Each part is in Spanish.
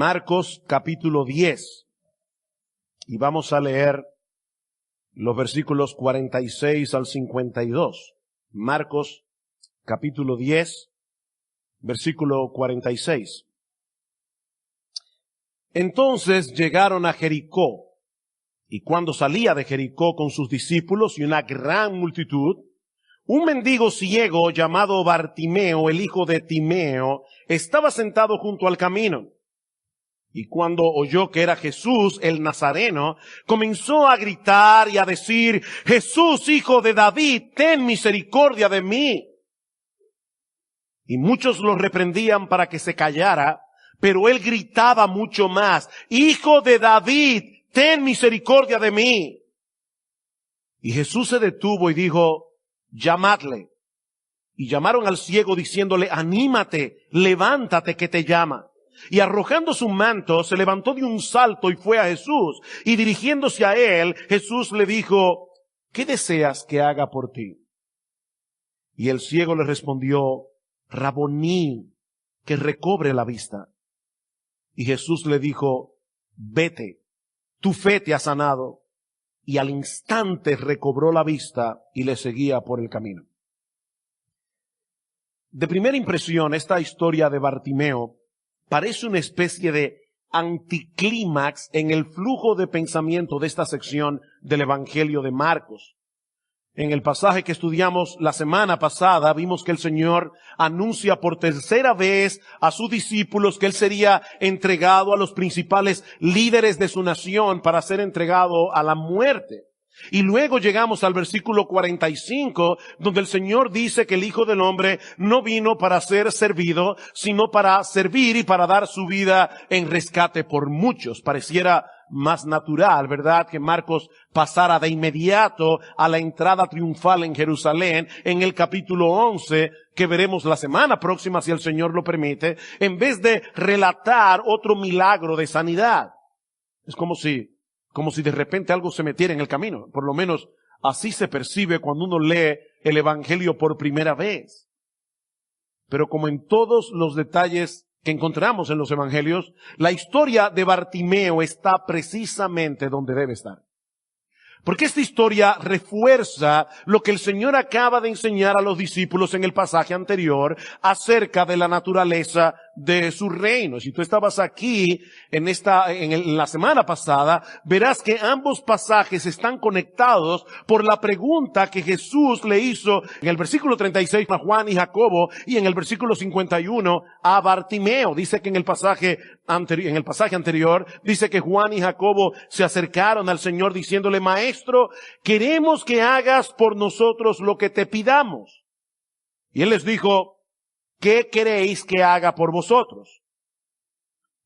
Marcos capítulo 10. Y vamos a leer los versículos 46 al 52. Marcos capítulo 10, versículo 46. Entonces llegaron a Jericó, y cuando salía de Jericó con sus discípulos y una gran multitud, un mendigo ciego llamado Bartimeo, el hijo de Timeo, estaba sentado junto al camino. Y cuando oyó que era Jesús, el Nazareno, comenzó a gritar y a decir: Jesús, hijo de David, ten misericordia de mí. Y muchos lo reprendían para que se callara, pero él gritaba mucho más: Hijo de David, ten misericordia de mí. Y Jesús se detuvo y dijo: llamadle. Y llamaron al ciego diciéndole: anímate, levántate, que te llama. Y arrojando su manto, se levantó de un salto y fue a Jesús. Y dirigiéndose a él, Jesús le dijo: ¿qué deseas que haga por ti? Y el ciego le respondió: Raboní, que recobre la vista. Y Jesús le dijo: vete, tu fe te ha sanado. Y al instante recobró la vista y le seguía por el camino. De primera impresión, esta historia de Bartimeo parece una especie de anticlímax en el flujo de pensamiento de esta sección del Evangelio de Marcos. En el pasaje que estudiamos la semana pasada, vimos que el Señor anuncia por tercera vez a sus discípulos que Él sería entregado a los principales líderes de su nación para ser entregado a la muerte. Y luego llegamos al versículo 45, donde el Señor dice que el Hijo del Hombre no vino para ser servido, sino para servir y para dar su vida en rescate por muchos. Pareciera más natural, ¿verdad?, que Marcos pasara de inmediato a la entrada triunfal en Jerusalén en el capítulo 11, que veremos la semana próxima, si el Señor lo permite, en vez de relatar otro milagro de sanidad. Es como si de repente algo se metiera en el camino. Por lo menos así se percibe cuando uno lee el Evangelio por primera vez. Pero como en todos los detalles que encontramos en los Evangelios, la historia de Bartimeo está precisamente donde debe estar. Porque esta historia refuerza lo que el Señor acaba de enseñar a los discípulos en el pasaje anterior acerca de la naturaleza de su reino. Si tú estabas aquí en la semana pasada, verás que ambos pasajes están conectados por la pregunta que Jesús le hizo en el versículo 36 a Juan y Jacobo y en el versículo 51 a Bartimeo. Dice que en el pasaje anterior, dice que Juan y Jacobo se acercaron al Señor diciéndole: Maestro, queremos que hagas por nosotros lo que te pidamos. Y Él les dijo: ¿qué queréis que haga por vosotros?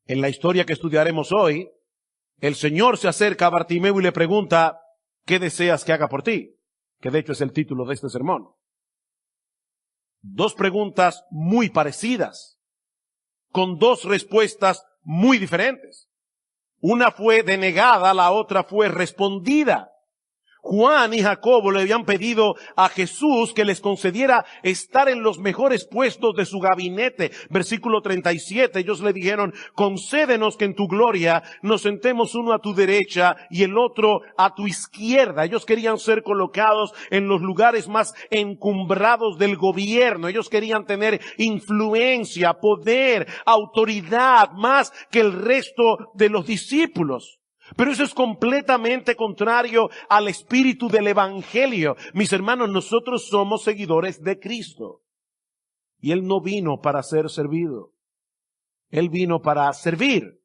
En la historia que estudiaremos hoy, el Señor se acerca a Bartimeo y le pregunta: ¿qué deseas que haga por ti? Que de hecho es el título de este sermón. Dos preguntas muy parecidas, con dos respuestas muy diferentes. Una fue denegada, la otra fue respondida. Juan y Jacobo le habían pedido a Jesús que les concediera estar en los mejores puestos de su gabinete. Versículo 37, ellos le dijeron: concédenos que en tu gloria nos sentemos uno a tu derecha y el otro a tu izquierda. Ellos querían ser colocados en los lugares más encumbrados del gobierno. Ellos querían tener influencia, poder, autoridad, más que el resto de los discípulos. Pero eso es completamente contrario al espíritu del Evangelio. Mis hermanos, nosotros somos seguidores de Cristo. Y Él no vino para ser servido. Él vino para servir.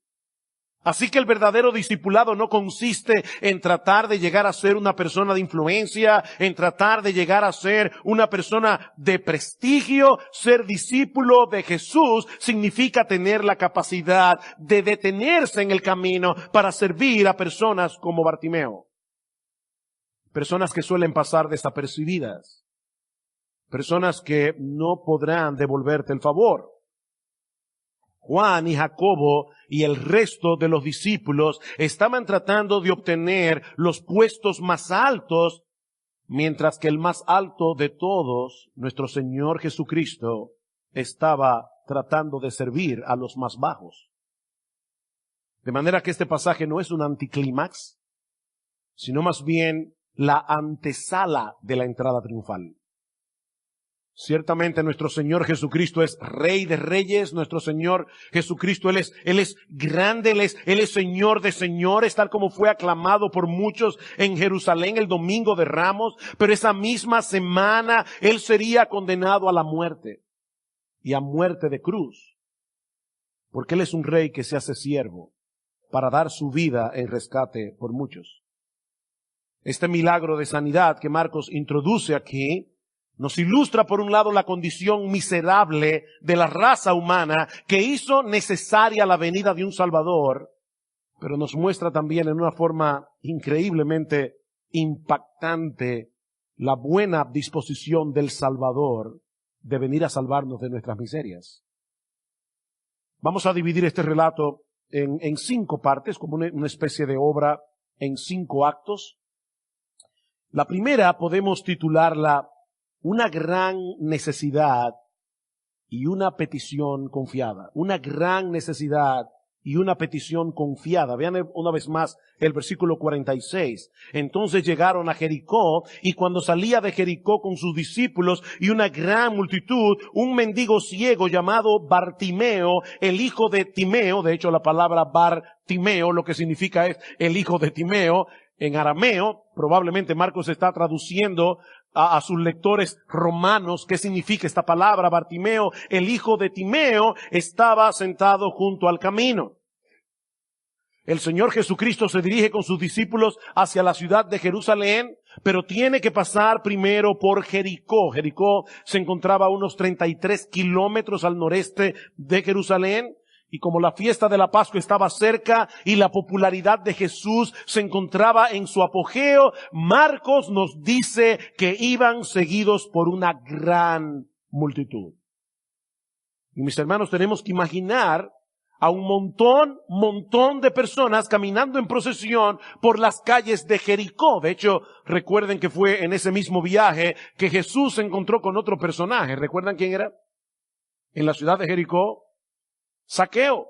Así que el verdadero discipulado no consiste en tratar de llegar a ser una persona de influencia, en tratar de llegar a ser una persona de prestigio. Ser discípulo de Jesús significa tener la capacidad de detenerse en el camino para servir a personas como Bartimeo. Personas que suelen pasar desapercibidas. Personas que no podrán devolverte el favor. Juan y Jacobo y el resto de los discípulos estaban tratando de obtener los puestos más altos, mientras que el más alto de todos, nuestro Señor Jesucristo, estaba tratando de servir a los más bajos. De manera que este pasaje no es un anticlímax, sino más bien la antesala de la entrada triunfal. Ciertamente nuestro Señor Jesucristo es Rey de Reyes, nuestro Señor Jesucristo, Él es grande, Él es Señor de señores, tal como fue aclamado por muchos en Jerusalén el domingo de Ramos, pero esa misma semana Él sería condenado a la muerte, y a muerte de cruz, porque Él es un Rey que se hace siervo para dar su vida en rescate por muchos. Este milagro de sanidad que Marcos introduce aquí nos ilustra por un lado la condición miserable de la raza humana que hizo necesaria la venida de un Salvador, pero nos muestra también en una forma increíblemente impactante la buena disposición del Salvador de venir a salvarnos de nuestras miserias. Vamos a dividir este relato en 5 partes, como una especie de obra en 5 actos. La primera podemos titularla una gran necesidad y una petición confiada. Una gran necesidad y una petición confiada. Vean una vez más el versículo 46. Entonces llegaron a Jericó, y cuando salía de Jericó con sus discípulos y una gran multitud, un mendigo ciego llamado Bartimeo, el hijo de Timeo, de hecho la palabra Bartimeo lo que significa es el hijo de Timeo, en arameo, probablemente Marcos está traduciendo a sus lectores romanos qué significa esta palabra. Bartimeo, el hijo de Timeo, estaba sentado junto al camino. El Señor Jesucristo se dirige con sus discípulos hacia la ciudad de Jerusalén, pero tiene que pasar primero por Jericó. Jericó se encontraba a unos 33 kilómetros al noreste de Jerusalén. Y como la fiesta de la Pascua estaba cerca y la popularidad de Jesús se encontraba en su apogeo, Marcos nos dice que iban seguidos por una gran multitud. Y mis hermanos, tenemos que imaginar a un montón de personas caminando en procesión por las calles de Jericó. De hecho, recuerden que fue en ese mismo viaje que Jesús se encontró con otro personaje. ¿Recuerdan quién era? En la ciudad de Jericó, Zaqueo.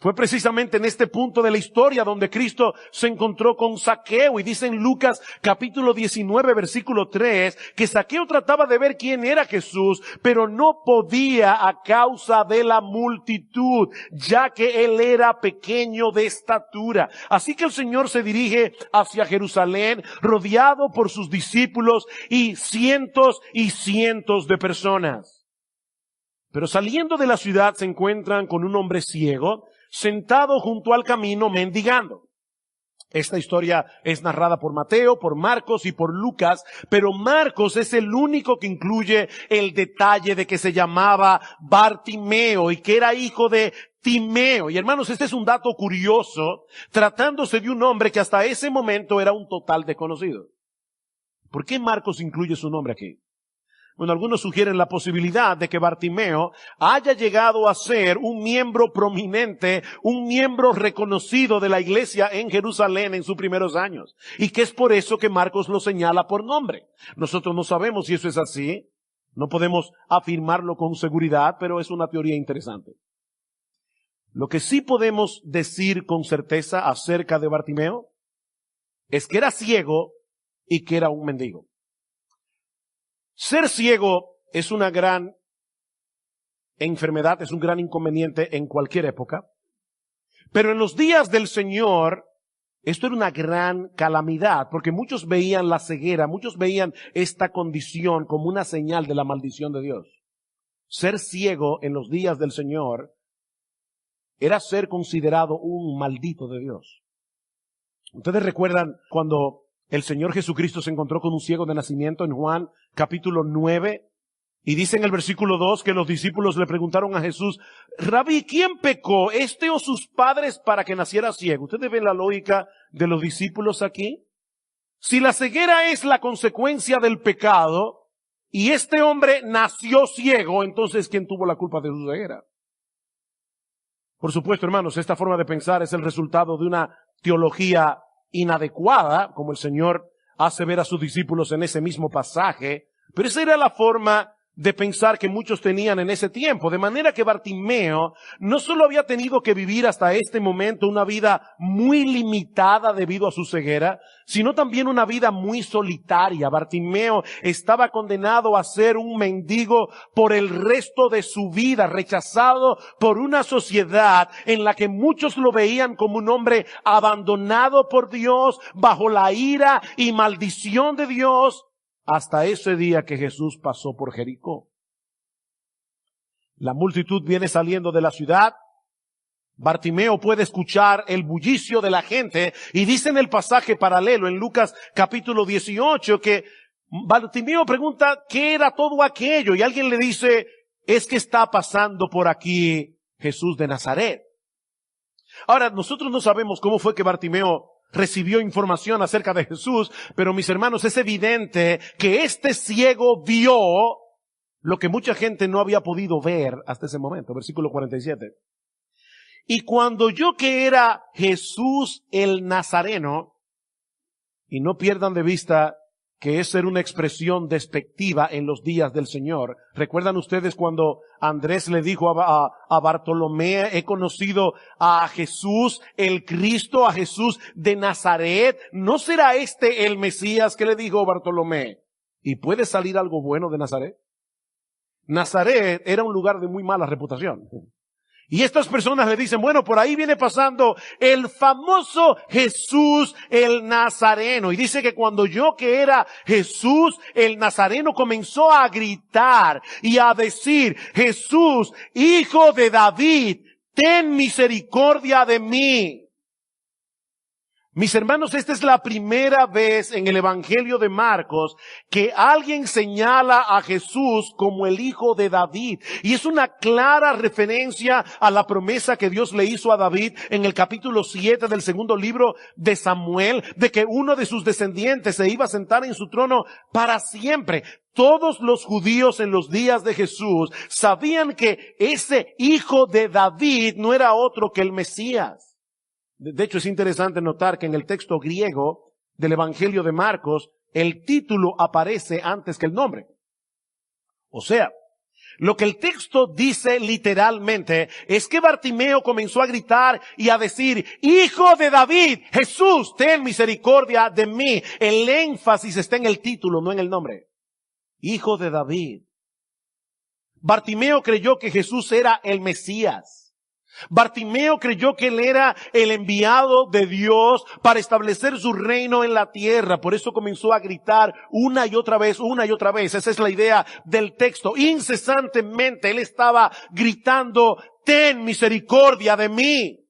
Fue precisamente en este punto de la historia donde Cristo se encontró con Zaqueo, y dice en Lucas capítulo 19 versículo 3 que Zaqueo trataba de ver quién era Jesús, pero no podía a causa de la multitud, ya que él era pequeño de estatura. Así que el Señor se dirige hacia Jerusalén rodeado por sus discípulos y cientos de personas. Pero saliendo de la ciudad se encuentran con un hombre ciego sentado junto al camino mendigando. Esta historia es narrada por Mateo, por Marcos y por Lucas, pero Marcos es el único que incluye el detalle de que se llamaba Bartimeo y que era hijo de Timeo. Y hermanos, este es un dato curioso, tratándose de un hombre que hasta ese momento era un total desconocido. ¿Por qué Marcos incluye su nombre aquí? Bueno, algunos sugieren la posibilidad de que Bartimeo haya llegado a ser un miembro prominente, un miembro reconocido de la iglesia en Jerusalén en sus primeros años. Y que es por eso que Marcos lo señala por nombre. Nosotros no sabemos si eso es así. No podemos afirmarlo con seguridad, pero es una teoría interesante. Lo que sí podemos decir con certeza acerca de Bartimeo es que era ciego y que era un mendigo. Ser ciego es una gran enfermedad, es un gran inconveniente en cualquier época. Pero en los días del Señor, esto era una gran calamidad, porque muchos veían la ceguera, muchos veían esta condición como una señal de la maldición de Dios. Ser ciego en los días del Señor era ser considerado un maldito de Dios. Ustedes recuerdan cuando el Señor Jesucristo se encontró con un ciego de nacimiento en Juan capítulo 9, y dice en el versículo 2 que los discípulos le preguntaron a Jesús: Rabí, ¿quién pecó, este o sus padres, para que naciera ciego? ¿Ustedes ven la lógica de los discípulos aquí? Si la ceguera es la consecuencia del pecado, y este hombre nació ciego, entonces ¿quién tuvo la culpa de su ceguera? Por supuesto, hermanos, esta forma de pensar es el resultado de una teología inadecuada, como el Señor hace ver a sus discípulos en ese mismo pasaje, pero esa era la forma de pensar que muchos tenían en ese tiempo. De manera que Bartimeo no solo había tenido que vivir hasta este momento una vida muy limitada debido a su ceguera, sino también una vida muy solitaria. Bartimeo estaba condenado a ser un mendigo por el resto de su vida, rechazado por una sociedad en la que muchos lo veían como un hombre abandonado por Dios, bajo la ira y maldición de Dios, hasta ese día que Jesús pasó por Jericó. La multitud viene saliendo de la ciudad. Bartimeo puede escuchar el bullicio de la gente y dice en el pasaje paralelo en Lucas capítulo 18 que Bartimeo pregunta ¿qué era todo aquello? Y alguien le dice es que está pasando por aquí Jesús de Nazaret. Ahora nosotros no sabemos cómo fue que Bartimeo recibió información acerca de Jesús, pero mis hermanos, es evidente que este ciego vio lo que mucha gente no había podido ver hasta ese momento. Versículo 47. Y cuando oyó que era Jesús el Nazareno, y no pierdan de vista que esa era una expresión despectiva en los días del Señor. ¿Recuerdan ustedes cuando Andrés le dijo a Bartolomé, he conocido a Jesús, el Cristo, a Jesús de Nazaret? ¿No será este el Mesías? ¿Qué le dijo Bartolomé? ¿Y puede salir algo bueno de Nazaret? Nazaret era un lugar de muy mala reputación. Y estas personas le dicen, bueno, por ahí viene pasando el famoso Jesús el Nazareno. Y dice que cuando oyó que era Jesús el Nazareno, comenzó a gritar y a decir, Jesús, hijo de David, ten misericordia de mí. Mis hermanos, esta es la primera vez en el Evangelio de Marcos que alguien señala a Jesús como el hijo de David. Y es una clara referencia a la promesa que Dios le hizo a David en el capítulo 7 del segundo libro de Samuel, de que uno de sus descendientes se iba a sentar en su trono para siempre. Todos los judíos en los días de Jesús sabían que ese hijo de David no era otro que el Mesías. De hecho, es interesante notar que en el texto griego del Evangelio de Marcos, el título aparece antes que el nombre. O sea, lo que el texto dice literalmente es que Bartimeo comenzó a gritar y a decir, Hijo de David, Jesús, ten misericordia de mí. El énfasis está en el título, no en el nombre. Hijo de David. Bartimeo creyó que Jesús era el Mesías. Bartimeo creyó que él era el enviado de Dios para establecer su reino en la tierra. Por eso comenzó a gritar una y otra vez, una y otra vez. Esa es la idea del texto. Incesantemente él estaba gritando, ten misericordia de mí.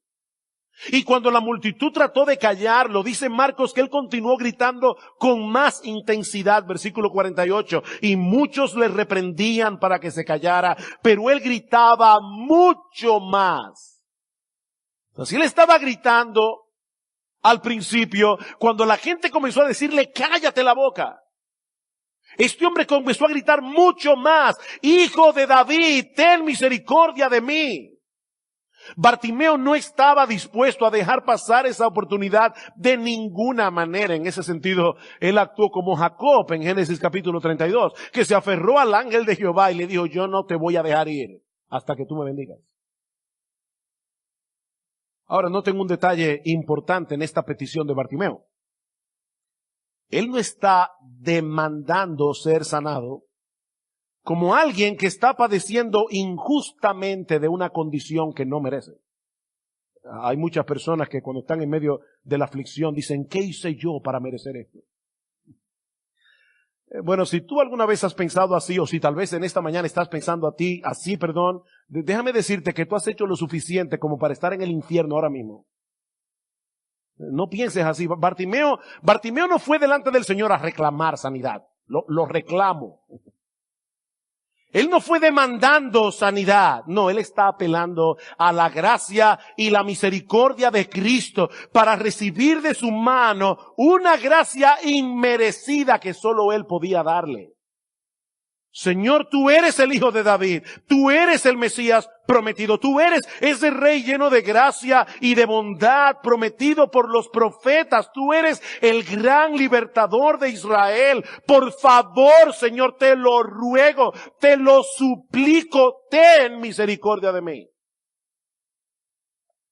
Y cuando la multitud trató de callarlo, dice Marcos que él continuó gritando con más intensidad, versículo 48, y muchos le reprendían para que se callara, pero él gritaba mucho más. Entonces él estaba gritando al principio, cuando la gente comenzó a decirle, cállate la boca. Este hombre comenzó a gritar mucho más, Hijo de David, ten misericordia de mí. Bartimeo no estaba dispuesto a dejar pasar esa oportunidad de ninguna manera. En ese sentido, él actuó como Jacob en Génesis capítulo 32, que se aferró al ángel de Jehová y le dijo, yo no te voy a dejar ir hasta que tú me bendigas. Ahora, noten un detalle importante en esta petición de Bartimeo. Él no está demandando ser sanado como alguien que está padeciendo injustamente de una condición que no merece. Hay muchas personas que cuando están en medio de la aflicción dicen, ¿qué hice yo para merecer esto? Bueno, si tú alguna vez has pensado así, o si tal vez en esta mañana estás pensando así, déjame decirte que tú has hecho lo suficiente como para estar en el infierno ahora mismo. No pienses así. Bartimeo no fue delante del Señor a reclamar sanidad. Lo reclamo. Él no fue demandando sanidad. No, él está apelando a la gracia y la misericordia de Cristo para recibir de su mano una gracia inmerecida que solo él podía darle. Señor, tú eres el Hijo de David, tú eres el Mesías prometido, tú eres ese Rey lleno de gracia y de bondad prometido por los profetas, tú eres el gran libertador de Israel. Por favor, Señor, te lo ruego, te lo suplico, ten misericordia de mí.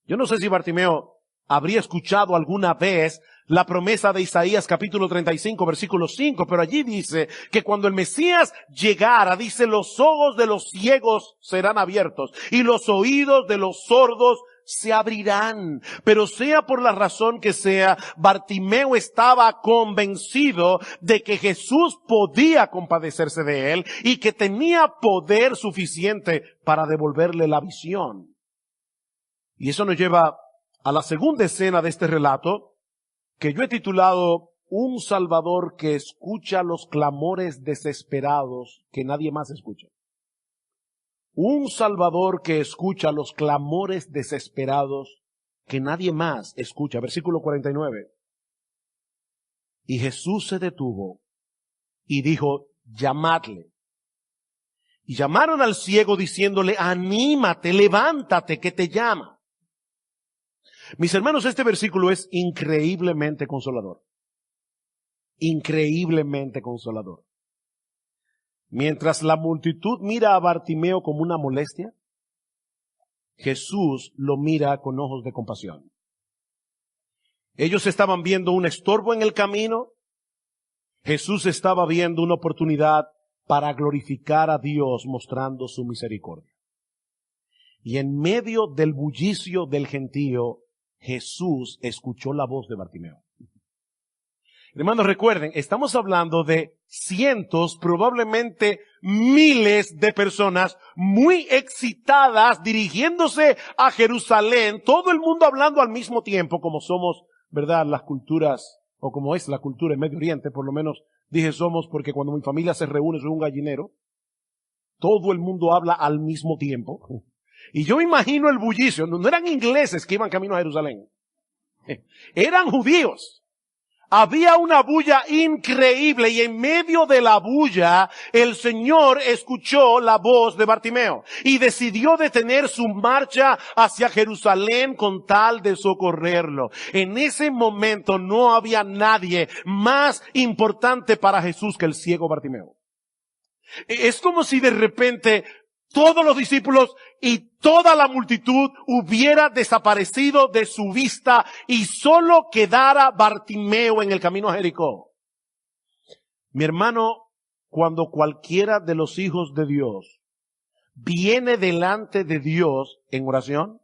Yo no sé si Bartimeo habría escuchado alguna vez la promesa de Isaías capítulo 35 versículo 5, pero allí dice que cuando el Mesías llegara, dice, los ojos de los ciegos serán abiertos y los oídos de los sordos se abrirán. Pero sea por la razón que sea, Bartimeo estaba convencido de que Jesús podía compadecerse de él y que tenía poder suficiente para devolverle la visión. Y eso nos lleva a la segunda escena de este relato, que yo he titulado Un Salvador que escucha los clamores desesperados que nadie más escucha. Un Salvador que escucha los clamores desesperados que nadie más escucha. Versículo 49. Y Jesús se detuvo y dijo, llamadle. Y llamaron al ciego diciéndole, anímate, levántate, que te llama. Mis hermanos, este versículo es increíblemente consolador. Increíblemente consolador. Mientras la multitud mira a Bartimeo como una molestia, Jesús lo mira con ojos de compasión. Ellos estaban viendo un estorbo en el camino. Jesús estaba viendo una oportunidad para glorificar a Dios mostrando su misericordia. Y en medio del bullicio del gentío, Jesús escuchó la voz de Bartimeo. Hermanos, recuerden, estamos hablando de cientos, probablemente miles de personas muy excitadas dirigiéndose a Jerusalén, todo el mundo hablando al mismo tiempo, como somos, ¿verdad?, las culturas, o como es la cultura en Medio Oriente, por lo menos dije somos porque cuando mi familia se reúne soy un gallinero, todo el mundo habla al mismo tiempo. Y yo imagino el bullicio, no eran ingleses que iban camino a Jerusalén, eran judíos. Había una bulla increíble y en medio de la bulla el Señor escuchó la voz de Bartimeo y decidió detener su marcha hacia Jerusalén con tal de socorrerlo. En ese momento no había nadie más importante para Jesús que el ciego Bartimeo. Es como si de repente todos los discípulos y toda la multitud hubiera desaparecido de su vista y solo quedara Bartimeo en el camino a Jericó. Mi hermano, cuando cualquiera de los hijos de Dios viene delante de Dios en oración,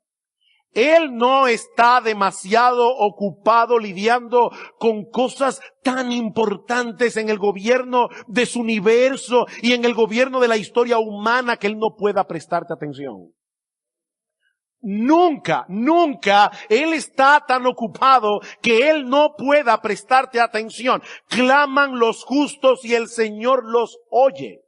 él no está demasiado ocupado lidiando con cosas tan importantes en el gobierno de su universo y en el gobierno de la historia humana que él no pueda prestarte atención. Nunca él está tan ocupado que él no pueda prestarte atención. Claman los justos y el Señor los oye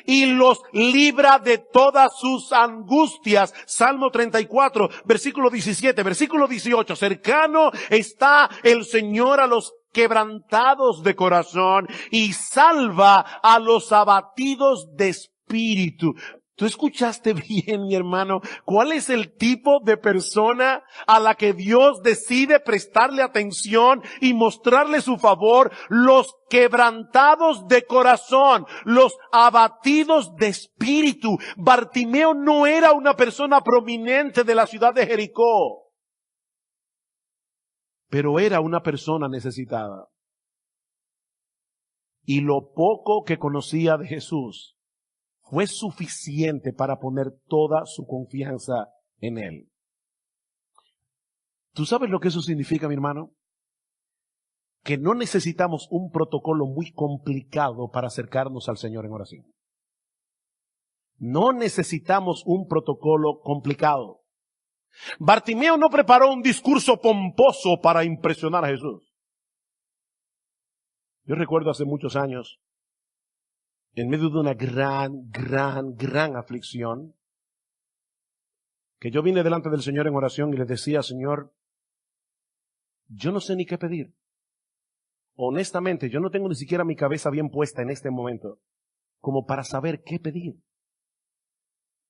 y los libra de todas sus angustias. Salmo 34, versículo 17, versículo 18. Cercano está el Señor a los quebrantados de corazón y salva a los abatidos de espíritu. ¿Tú escuchaste bien, mi hermano? ¿Cuál es el tipo de persona a la que Dios decide prestarle atención y mostrarle su favor? Los quebrantados de corazón, los abatidos de espíritu. Bartimeo no era una persona prominente de la ciudad de Jericó, pero era una persona necesitada. Y lo poco que conocía de Jesús fue suficiente para poner toda su confianza en Él. ¿Tú sabes lo que eso significa, mi hermano? Que no necesitamos un protocolo muy complicado para acercarnos al Señor en oración. No necesitamos un protocolo complicado. Bartimeo no preparó un discurso pomposo para impresionar a Jesús. Yo recuerdo hace muchos años, en medio de una gran aflicción, que yo vine delante del Señor en oración y le decía, Señor, yo no sé ni qué pedir. Honestamente, yo no tengo ni siquiera mi cabeza bien puesta en este momento. como para saber qué pedir.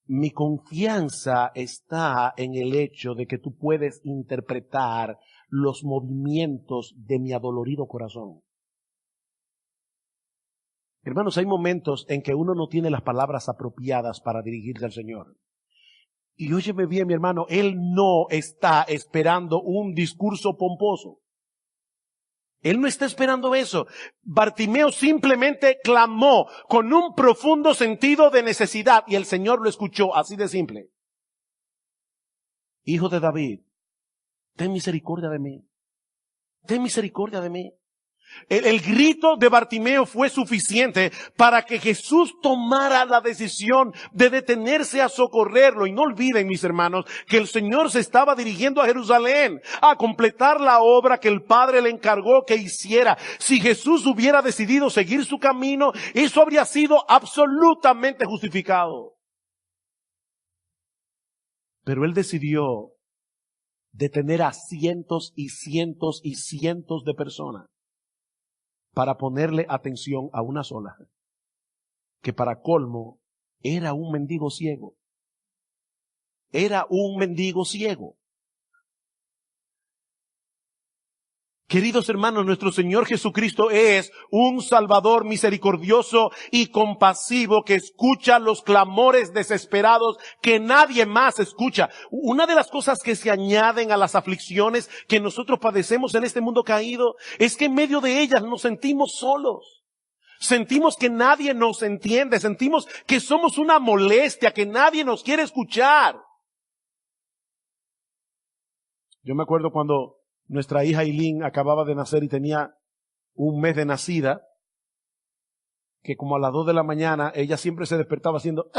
Mi confianza está en el hecho de que tú puedes interpretar los movimientos de mi adolorido corazón. Hermanos, hay momentos en que uno no tiene las palabras apropiadas para dirigirse al Señor. Y óyeme bien, mi hermano, Él no está esperando un discurso pomposo. Él no está esperando eso. Bartimeo simplemente clamó con un profundo sentido de necesidad y el Señor lo escuchó, así de simple. Hijo de David, ten misericordia de mí. Ten misericordia de mí. El grito de Bartimeo fue suficiente para que Jesús tomara la decisión de detenerse a socorrerlo. Y no olviden, mis hermanos, que el Señor se estaba dirigiendo a Jerusalén a completar la obra que el Padre le encargó que hiciera. Si Jesús hubiera decidido seguir su camino, eso habría sido absolutamente justificado. Pero Él decidió detener a cientos y cientos y cientos de personas para ponerle atención a una sola, que para colmo era un mendigo ciego. Era un mendigo ciego. Queridos hermanos, nuestro Señor Jesucristo es un Salvador misericordioso y compasivo que escucha los clamores desesperados que nadie más escucha. Una de las cosas que se añaden a las aflicciones que nosotros padecemos en este mundo caído es que en medio de ellas nos sentimos solos. Sentimos que nadie nos entiende, sentimos que somos una molestia, que nadie nos quiere escuchar. Yo me acuerdo cuando nuestra hija Eileen acababa de nacer y tenía un mes de nacida, que como a las 2 de la mañana ella siempre se despertaba haciendo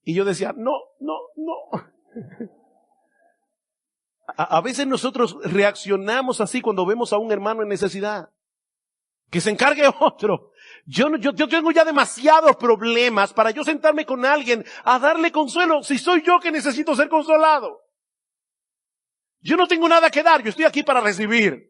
y yo decía, no. A veces nosotros reaccionamos así cuando vemos a un hermano en necesidad. Que se encargue otro. Yo tengo ya demasiados problemas para yo sentarme con alguien a darle consuelo si soy yo que necesito ser consolado. Yo no tengo nada que dar, yo estoy aquí para recibir.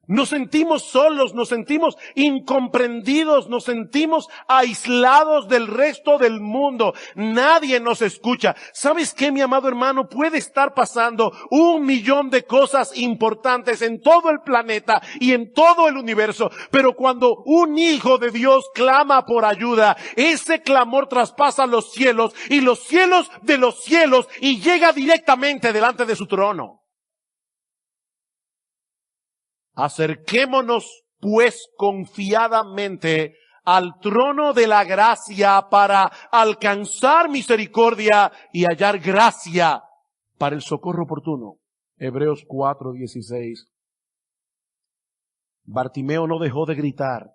Nos sentimos solos, nos sentimos incomprendidos, nos sentimos aislados del resto del mundo. Nadie nos escucha. ¿Sabes qué, mi amado hermano? Puede estar pasando 1,000,000 de cosas importantes en todo el planeta y en todo el universo. Pero cuando un hijo de Dios clama por ayuda, ese clamor traspasa los cielos y los cielos de los cielos y llega directamente delante de su trono. Acerquémonos, pues, confiadamente al trono de la gracia para alcanzar misericordia y hallar gracia para el socorro oportuno. Hebreos 4:16. Bartimeo no dejó de gritar,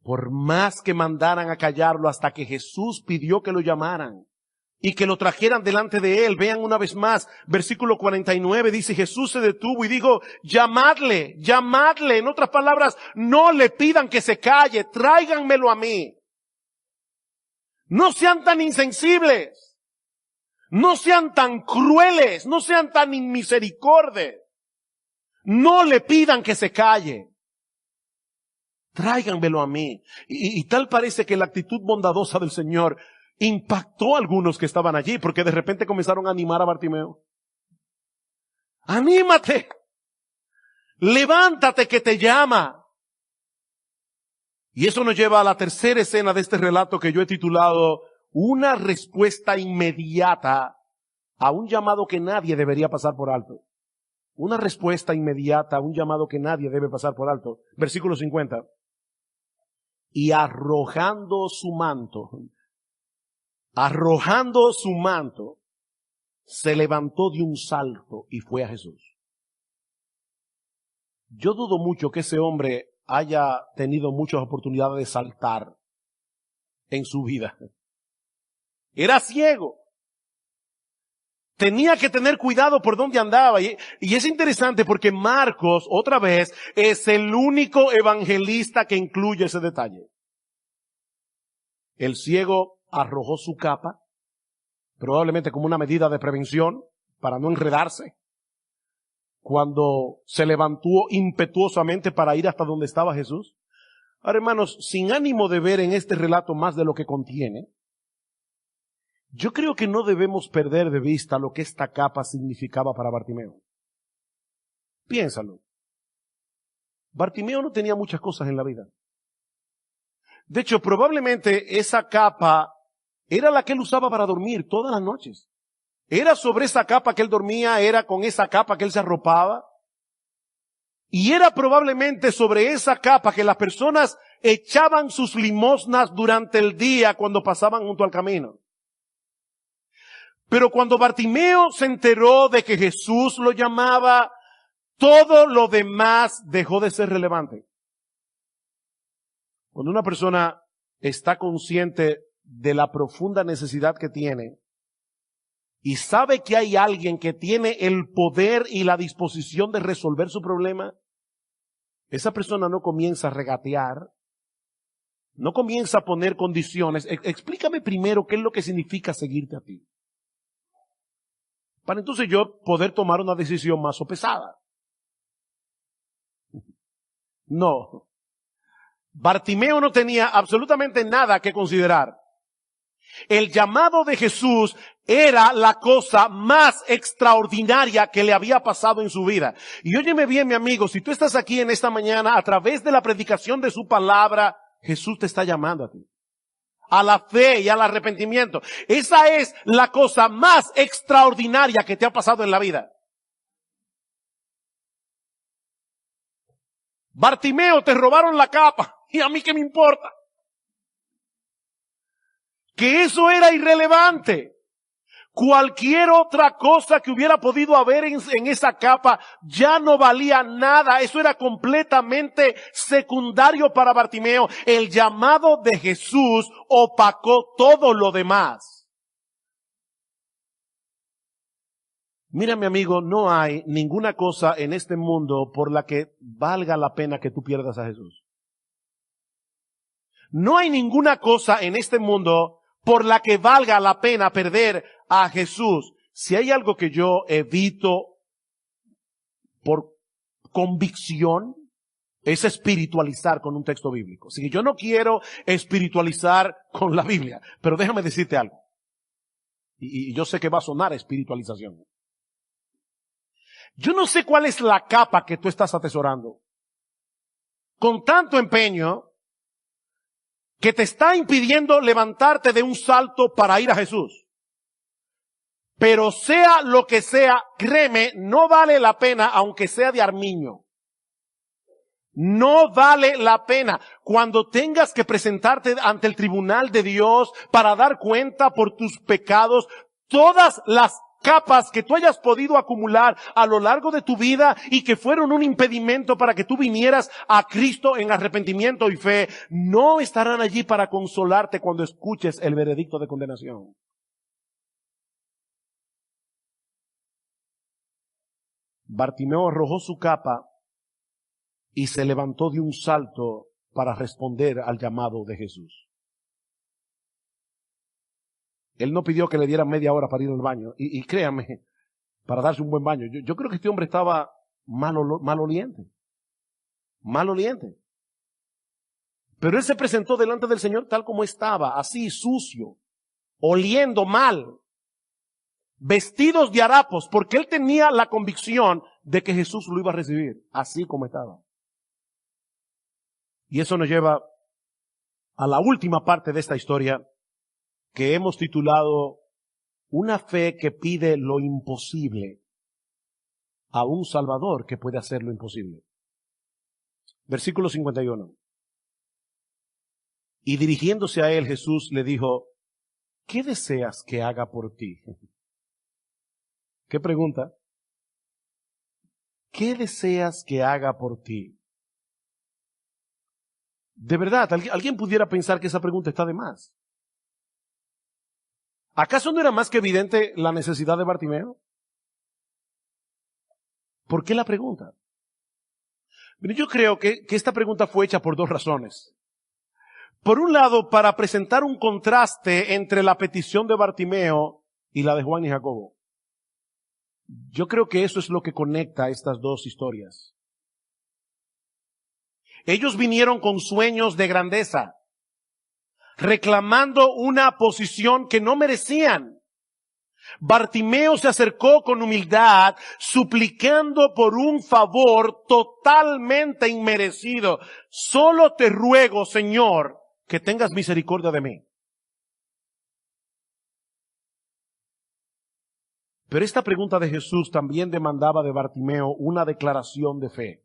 por más que mandaran a callarlo hasta que Jesús pidió que lo llamaran y que lo trajeran delante de él. Vean una vez más, versículo 49, dice, Jesús se detuvo y dijo, llamadle. En otras palabras, no le pidan que se calle, tráiganmelo a mí. No sean tan insensibles, no sean tan crueles, no sean tan inmisericordes. No le pidan que se calle. Tráiganmelo a mí. Y tal parece que la actitud bondadosa del Señor impactó a algunos que estaban allí, porque de repente comenzaron a animar a Bartimeo. ¡Anímate! ¡Levántate que te llama! Y eso nos lleva a la tercera escena de este relato que yo he titulado una respuesta inmediata a un llamado que nadie debería pasar por alto. Una respuesta inmediata a un llamado que nadie debe pasar por alto. Versículo 50. Y arrojando su manto, se levantó de un salto y fue a Jesús. Yo dudo mucho que ese hombre haya tenido muchas oportunidades de saltar en su vida. Era ciego. Tenía que tener cuidado por dónde andaba. Y es interesante porque Marcos, otra vez, es el único evangelista que incluye ese detalle. El ciego arrojó su capa, probablemente como una medida de prevención, para no enredarse. Cuando se levantó impetuosamente para ir hasta donde estaba Jesús, Ahora, hermanos, sin ánimo de ver en este relato más de lo que contiene, yo creo que no debemos perder de vista lo que esta capa significaba para Bartimeo. Piénsalo. Bartimeo no tenía muchas cosas en la vida. De hecho, probablemente esa capa era la que él usaba para dormir todas las noches. Era sobre esa capa que él dormía, era con esa capa que él se arropaba. Y era probablemente sobre esa capa que las personas echaban sus limosnas durante el día cuando pasaban junto al camino. Pero cuando Bartimeo se enteró de que Jesús lo llamaba, todo lo demás dejó de ser relevante. Cuando una persona está consciente de la profunda necesidad que tiene y sabe que hay alguien que tiene el poder y la disposición de resolver su problema, esa persona no comienza a regatear, no comienza a poner condiciones. Explícame primero qué es lo que significa seguirte a ti, para entonces yo poder tomar una decisión más sopesada. No. Bartimeo no tenía absolutamente nada que considerar. El llamado de Jesús era la cosa más extraordinaria que le había pasado en su vida. Y óyeme bien, mi amigo, si tú estás aquí en esta mañana, a través de la predicación de su palabra, Jesús te está llamando a ti, a la fe y al arrepentimiento. Esa es la cosa más extraordinaria que te ha pasado en la vida. Bartimeo, te robaron la capa. ¿Y a mí qué me importa? Que eso era irrelevante. Cualquier otra cosa que hubiera podido haber en esa capa ya no valía nada. Eso era completamente secundario para Bartimeo. El llamado de Jesús opacó todo lo demás. Mira, mi amigo, no hay ninguna cosa en este mundo por la que valga la pena que tú pierdas a Jesús. No hay ninguna cosa en este mundo por la que valga la pena perder a Jesús. Si hay algo que yo evito por convicción, es espiritualizar con un texto bíblico. Así que yo no quiero espiritualizar con la Biblia, pero déjame decirte algo. Y yo sé que va a sonar espiritualización. Yo no sé cuál es la capa que tú estás atesorando con tanto empeño que te está impidiendo levantarte de un salto para ir a Jesús. Pero sea lo que sea, créeme, no vale la pena, aunque sea de armiño. No vale la pena. Cuando tengas que presentarte ante el tribunal de Dios para dar cuenta por tus pecados, todas las capas que tú hayas podido acumular a lo largo de tu vida y que fueron un impedimento para que tú vinieras a Cristo en arrepentimiento y fe, no estarán allí para consolarte cuando escuches el veredicto de condenación. Bartimeo arrojó su capa y se levantó de un salto para responder al llamado de Jesús. Él no pidió que le dieran media hora para ir al baño. Y créame, para darse un buen baño. Yo creo que este hombre estaba maloliente. Maloliente. Pero él se presentó delante del Señor tal como estaba, así sucio, oliendo mal, vestidos de harapos, porque él tenía la convicción de que Jesús lo iba a recibir, así como estaba. Y eso nos lleva a la última parte de esta historia, que hemos titulado Una fe que pide lo imposible a un Salvador que puede hacer lo imposible. Versículo 51. Y dirigiéndose a él, Jesús le dijo, ¿qué deseas que haga por ti? ¿Qué pregunta? ¿Qué deseas que haga por ti? De verdad, alguien pudiera pensar que esa pregunta está de más. ¿Acaso no era más que evidente la necesidad de Bartimeo? ¿Por qué la pregunta? Yo creo que esta pregunta fue hecha por dos razones. Por un lado, para presentar un contraste entre la petición de Bartimeo y la de Juan y Jacobo. Yo creo que eso es lo que conecta estas dos historias. Ellos vinieron con sueños de grandeza, reclamando una posición que no merecían. Bartimeo se acercó con humildad, suplicando por un favor totalmente inmerecido. Solo te ruego, Señor, que tengas misericordia de mí. Pero esta pregunta de Jesús también demandaba de Bartimeo una declaración de fe.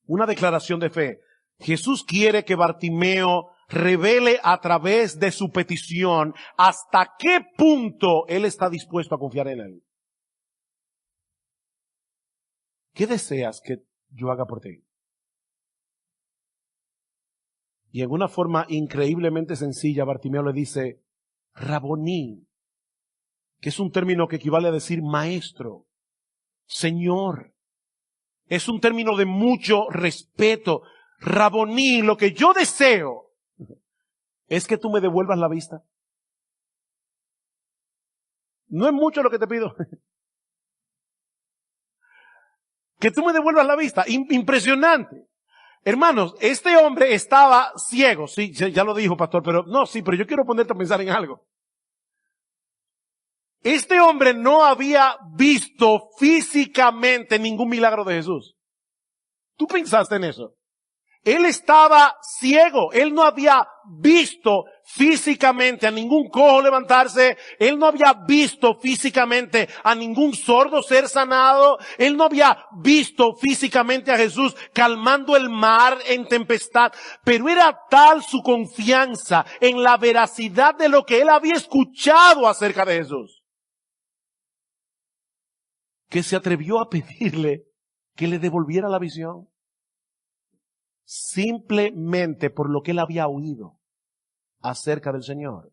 Una declaración de fe. Jesús quiere que Bartimeo revele a través de su petición hasta qué punto él está dispuesto a confiar en él. ¿Qué deseas que yo haga por ti? Y en una forma increíblemente sencilla, Bartimeo le dice, Raboní, que es un término que equivale a decir maestro, Señor. Es un término de mucho respeto. Raboní, lo que yo deseo es que tú me devuelvas la vista. No es mucho lo que te pido. Que tú me devuelvas la vista. Impresionante. Hermanos, este hombre estaba ciego. Sí, ya lo dijo, pastor, pero yo quiero ponerte a pensar en algo. Este hombre no había visto físicamente ningún milagro de Jesús. ¿Tú pensaste en eso? Él estaba ciego. Él no había visto físicamente a ningún cojo levantarse. Él no había visto físicamente a ningún sordo ser sanado. Él no había visto físicamente a Jesús calmando el mar en tempestad. Pero era tal su confianza en la veracidad de lo que él había escuchado acerca de Jesús, que se atrevió a pedirle que le devolviera la visión. Simplemente por lo que él había oído acerca del Señor.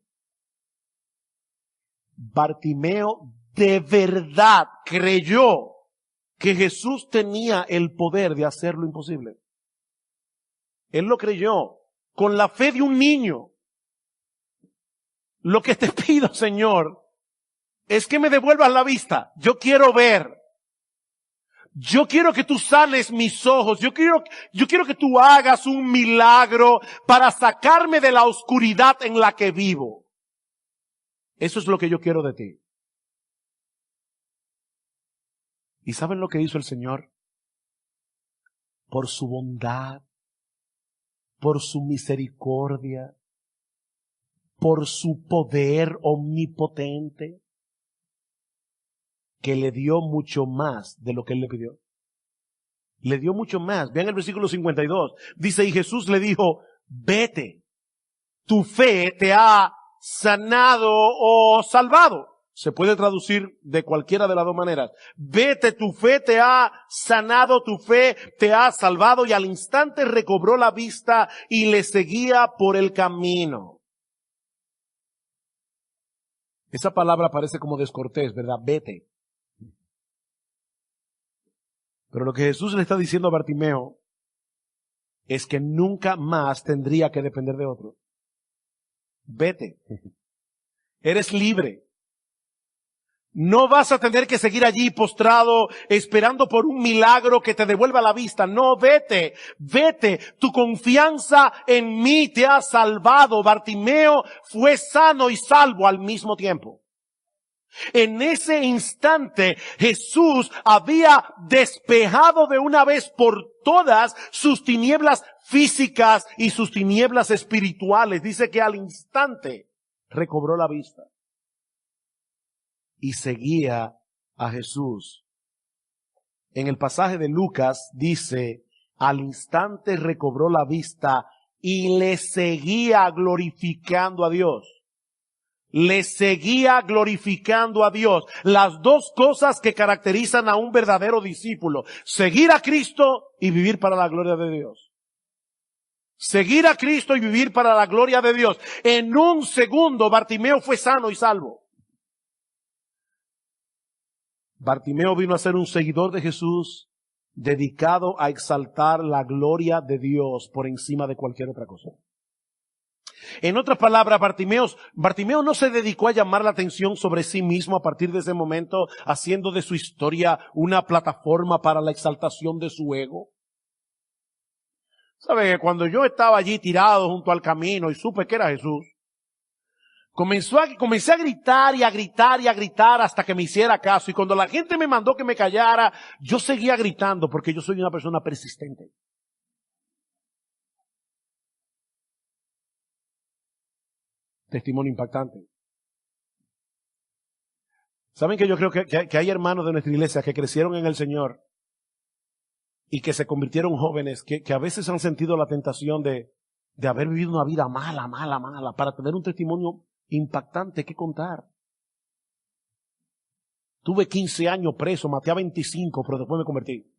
Bartimeo de verdad creyó que Jesús tenía el poder de hacer lo imposible. Él lo creyó con la fe de un niño. Lo que te pido, Señor, es que me devuelvas la vista. Yo quiero ver. Yo quiero que tú sanes mis ojos. Yo quiero que tú hagas un milagro para sacarme de la oscuridad en la que vivo. Eso es lo que yo quiero de ti. ¿Y saben lo que hizo el Señor? Por su bondad, por su misericordia, por su poder omnipotente, que le dio mucho más de lo que él le pidió. Le dio mucho más. Vean el versículo 52. Dice, y Jesús le dijo, vete, tu fe te ha sanado o salvado. Se puede traducir de cualquiera de las dos maneras. Vete, tu fe te ha sanado, tu fe te ha salvado. Y al instante recobró la vista y le seguía por el camino. Esa palabra parece como descortés, ¿verdad? Vete. Pero lo que Jesús le está diciendo a Bartimeo es que nunca más tendría que depender de otro. Vete. Eres libre. No vas a tener que seguir allí postrado esperando por un milagro que te devuelva la vista. No, vete, vete. Tu confianza en mí te ha salvado. Bartimeo fue sano y salvo al mismo tiempo. En ese instante Jesús había despejado de una vez por todas sus tinieblas físicas y sus tinieblas espirituales. Dice que al instante recobró la vista y seguía a Jesús. En el pasaje de Lucas dice, al instante recobró la vista y le seguía glorificando a Dios. Le seguía glorificando a Dios. Las dos cosas que caracterizan a un verdadero discípulo. Seguir a Cristo y vivir para la gloria de Dios. Seguir a Cristo y vivir para la gloria de Dios. En un segundo, Bartimeo fue sano y salvo. Bartimeo vino a ser un seguidor de Jesús, dedicado a exaltar la gloria de Dios por encima de cualquier otra cosa. En otras palabras, Bartimeo no se dedicó a llamar la atención sobre sí mismo a partir de ese momento, haciendo de su historia una plataforma para la exaltación de su ego. ¿Sabe que cuando yo estaba allí tirado junto al camino y supe que era Jesús, comencé a gritar y a gritar y a gritar hasta que me hiciera caso. Y cuando la gente me mandó que me callara, yo seguía gritando porque yo soy una persona persistente. Testimonio impactante. ¿Saben que yo creo que hay hermanos de nuestra iglesia que crecieron en el Señor y que se convirtieron jóvenes, que a veces han sentido la tentación de haber vivido una vida mala, para tener un testimonio impactante que contar? Tuve 15 años preso, maté a 25, pero después me convertí.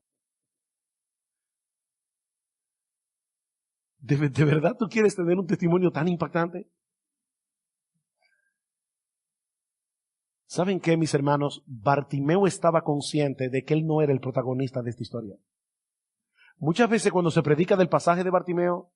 ¿De verdad tú quieres tener un testimonio tan impactante? ¿Saben qué, mis hermanos? Bartimeo estaba consciente de que él no era el protagonista de esta historia. Muchas veces cuando se predica del pasaje de Bartimeo,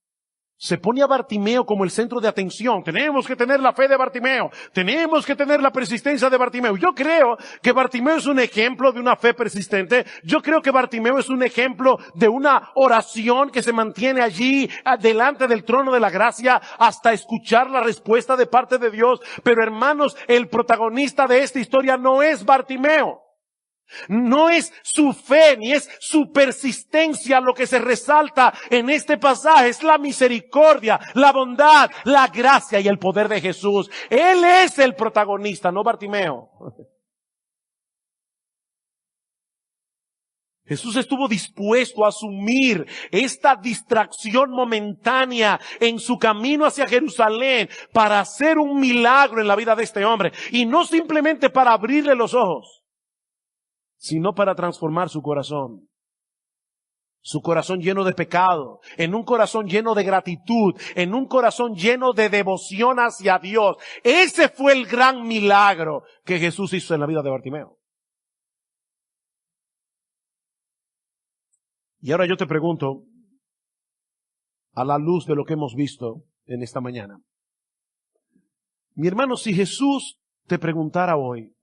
se pone a Bartimeo como el centro de atención. Tenemos que tener la fe de Bartimeo. Tenemos que tener la persistencia de Bartimeo. Yo creo que Bartimeo es un ejemplo de una fe persistente. Yo creo que Bartimeo es un ejemplo de una oración que se mantiene allí delante del trono de la gracia hasta escuchar la respuesta de parte de Dios. Pero hermanos, el protagonista de esta historia no es Bartimeo. No es su fe ni es su persistencia lo que se resalta en este pasaje, es la misericordia, la bondad, la gracia y el poder de Jesús. Él es el protagonista, no Bartimeo. Jesús estuvo dispuesto a asumir esta distracción momentánea en su camino hacia Jerusalén para hacer un milagro en la vida de este hombre y no simplemente para abrirle los ojos, sino para transformar su corazón lleno de pecado, en un corazón lleno de gratitud, en un corazón lleno de devoción hacia Dios. Ese fue el gran milagro que Jesús hizo en la vida de Bartimeo. Y ahora yo te pregunto, a la luz de lo que hemos visto en esta mañana, mi hermano, si Jesús te preguntara hoy,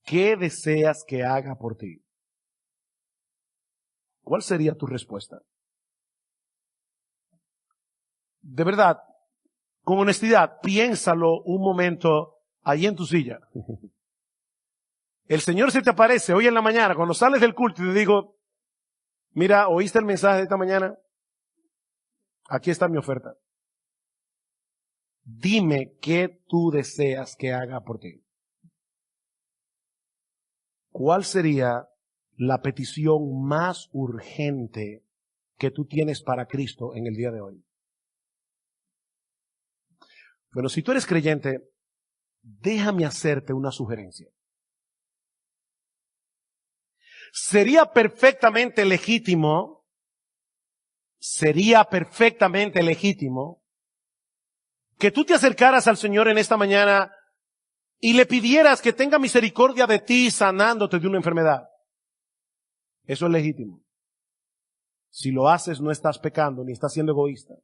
¿qué deseas que haga por ti? ¿Cuál sería tu respuesta? De verdad, con honestidad, piénsalo un momento allí en tu silla. El Señor se te aparece hoy en la mañana, cuando sales del culto y te digo, mira, ¿oíste el mensaje de esta mañana? Aquí está mi oferta. Dime qué tú deseas que haga por ti. ¿Cuál sería la petición más urgente que tú tienes para Cristo en el día de hoy? Bueno, si tú eres creyente, déjame hacerte una sugerencia. Sería perfectamente legítimo que tú te acercaras al Señor en esta mañana y le pidieras que tenga misericordia de ti sanándote de una enfermedad. Eso es legítimo. Si lo haces, no estás pecando ni estás siendo egoísta.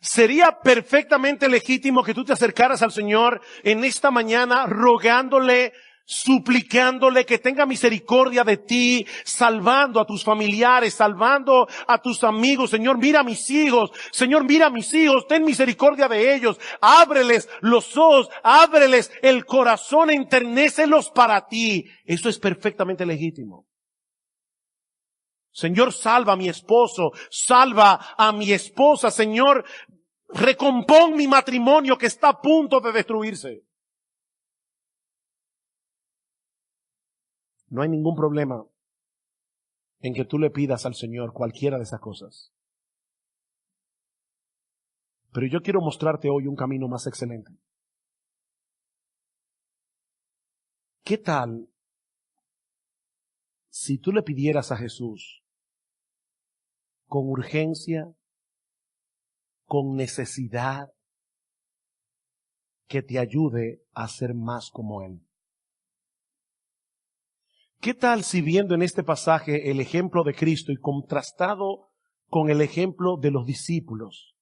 Sería perfectamente legítimo que tú te acercaras al Señor en esta mañana rogándole, suplicándole que tenga misericordia de ti, salvando a tus familiares, salvando a tus amigos. Señor, mira a mis hijos. Señor, mira a mis hijos. Ten misericordia de ellos. Ábreles los ojos, ábreles el corazón, enternécelos para ti. Eso es perfectamente legítimo. Señor, salva a mi esposo, salva a mi esposa. Señor, recompón mi matrimonio que está a punto de destruirse. No hay ningún problema en que tú le pidas al Señor cualquiera de esas cosas. Pero yo quiero mostrarte hoy un camino más excelente. ¿Qué tal si tú le pidieras a Jesús con urgencia, con necesidad, que te ayude a ser más como Él? ¿Qué tal si viendo en este pasaje el ejemplo de Cristo y contrastado con el ejemplo de los discípulos,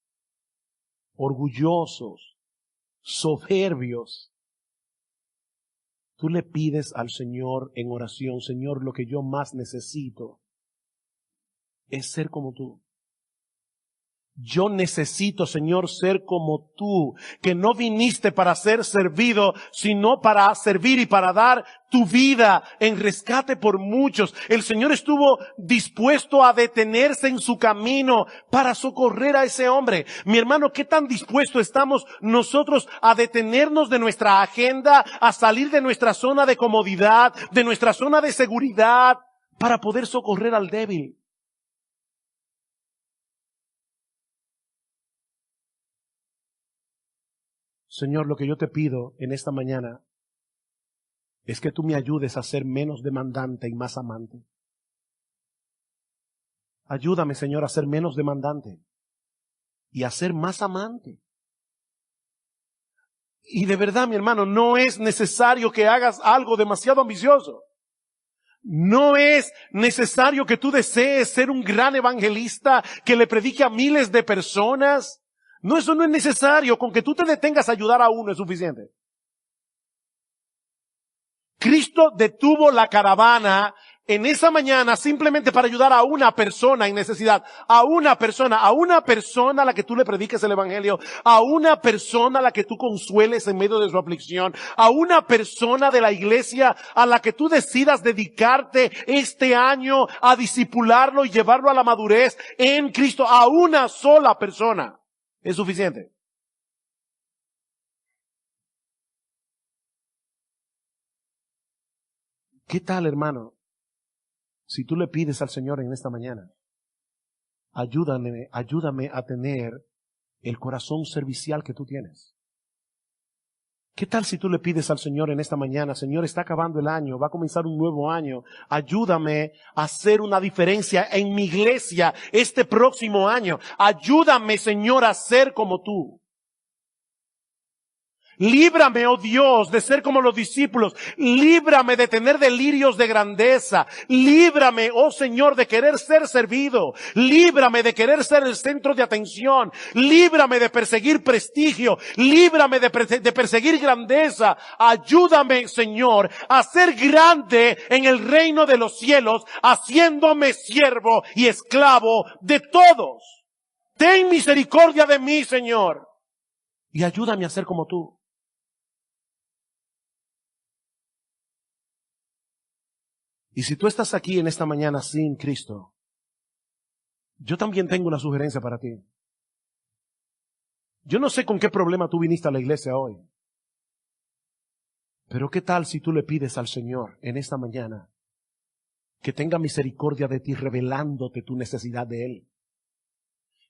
orgullosos, soberbios, tú le pides al Señor en oración, Señor, lo que yo más necesito es ser como tú. Yo necesito, Señor, ser como tú, que no viniste para ser servido, sino para servir y para dar tu vida en rescate por muchos. El Señor estuvo dispuesto a detenerse en su camino para socorrer a ese hombre. Mi hermano, ¿qué tan dispuestos estamos nosotros a detenernos de nuestra agenda, a salir de nuestra zona de comodidad, de nuestra zona de seguridad, para poder socorrer al débil? Señor, lo que yo te pido en esta mañana es que tú me ayudes a ser menos demandante y más amante. Ayúdame, Señor, a ser menos demandante y a ser más amante. Y de verdad, mi hermano, no es necesario que hagas algo demasiado ambicioso. No es necesario que tú desees ser un gran evangelista que le predique a miles de personas. No, eso no es necesario. Con que tú te detengas a ayudar a uno es suficiente. Cristo detuvo la caravana en esa mañana simplemente para ayudar a una persona en necesidad, a una persona a la que tú le prediques el evangelio, a una persona a la que tú consueles en medio de su aflicción, a una persona de la iglesia a la que tú decidas dedicarte este año a discipularlo y llevarlo a la madurez en Cristo, a una sola persona. Es suficiente. ¿Qué tal, hermano? Si tú le pides al Señor en esta mañana, ayúdame a tener el corazón servicial que tú tienes. ¿Qué tal si tú le pides al Señor en esta mañana, Señor, está acabando el año, va a comenzar un nuevo año, ayúdame a hacer una diferencia en mi iglesia este próximo año. Ayúdame, Señor, a ser como tú. Líbrame, oh Dios, de ser como los discípulos. Líbrame de tener delirios de grandeza. Líbrame, oh Señor, de querer ser servido. Líbrame de querer ser el centro de atención. Líbrame de perseguir prestigio. Líbrame de perseguir grandeza. Ayúdame, Señor, a ser grande en el reino de los cielos, haciéndome siervo y esclavo de todos. Ten misericordia de mí, Señor, y ayúdame a ser como tú. Y si tú estás aquí en esta mañana sin Cristo, yo también tengo una sugerencia para ti. Yo no sé con qué problema tú viniste a la iglesia hoy, pero ¿qué tal si tú le pides al Señor en esta mañana que tenga misericordia de ti, revelándote tu necesidad de Él?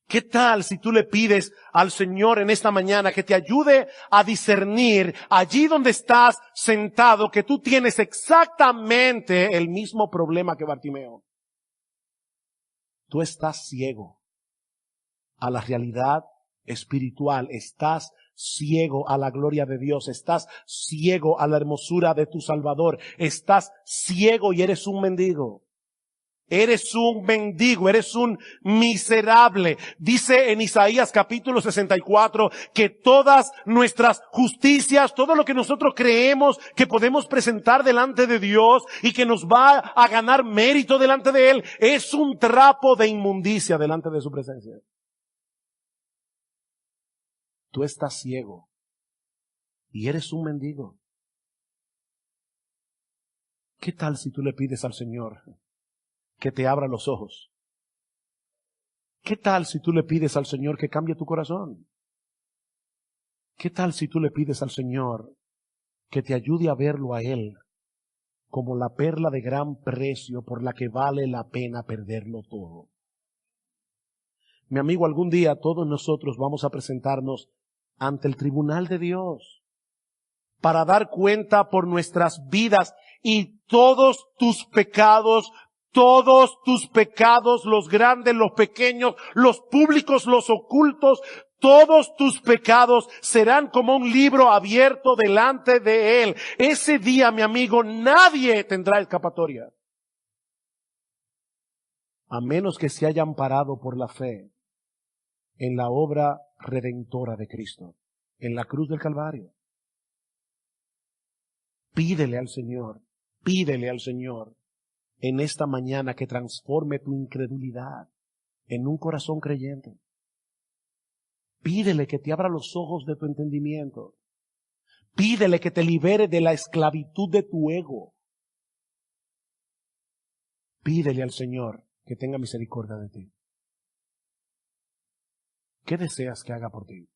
¿Qué tal si tú le pides al Señor en esta mañana que te ayude a discernir allí donde estás sentado que tú tienes exactamente el mismo problema que Bartimeo? Tú estás ciego a la realidad espiritual, estás ciego a la gloria de Dios, estás ciego a la hermosura de tu Salvador, estás ciego y eres un mendigo. Eres un mendigo, eres un miserable. Dice en Isaías capítulo 64 que todas nuestras justicias, todo lo que nosotros creemos que podemos presentar delante de Dios y que nos va a ganar mérito delante de Él, es un trapo de inmundicia delante de su presencia. Tú estás ciego y eres un mendigo. ¿Qué tal si tú le pides al Señor que te abra los ojos? ¿Qué tal si tú le pides al Señor que cambie tu corazón? ¿Qué tal si tú le pides al Señor que te ayude a verlo a Él como la perla de gran precio por la que vale la pena perderlo todo? Mi amigo, algún día todos nosotros vamos a presentarnos ante el tribunal de Dios para dar cuenta por nuestras vidas y todos tus pecados, los grandes, los pequeños, los públicos, los ocultos, todos tus pecados serán como un libro abierto delante de Él. Ese día, mi amigo, nadie tendrá escapatoria, a menos que se haya amparado por la fe en la obra redentora de Cristo, en la cruz del Calvario. Pídele al Señor en esta mañana que transforme tu incredulidad en un corazón creyente. Pídele que te abra los ojos de tu entendimiento. Pídele que te libere de la esclavitud de tu ego. Pídele al Señor que tenga misericordia de ti. ¿Qué deseas que haga por ti?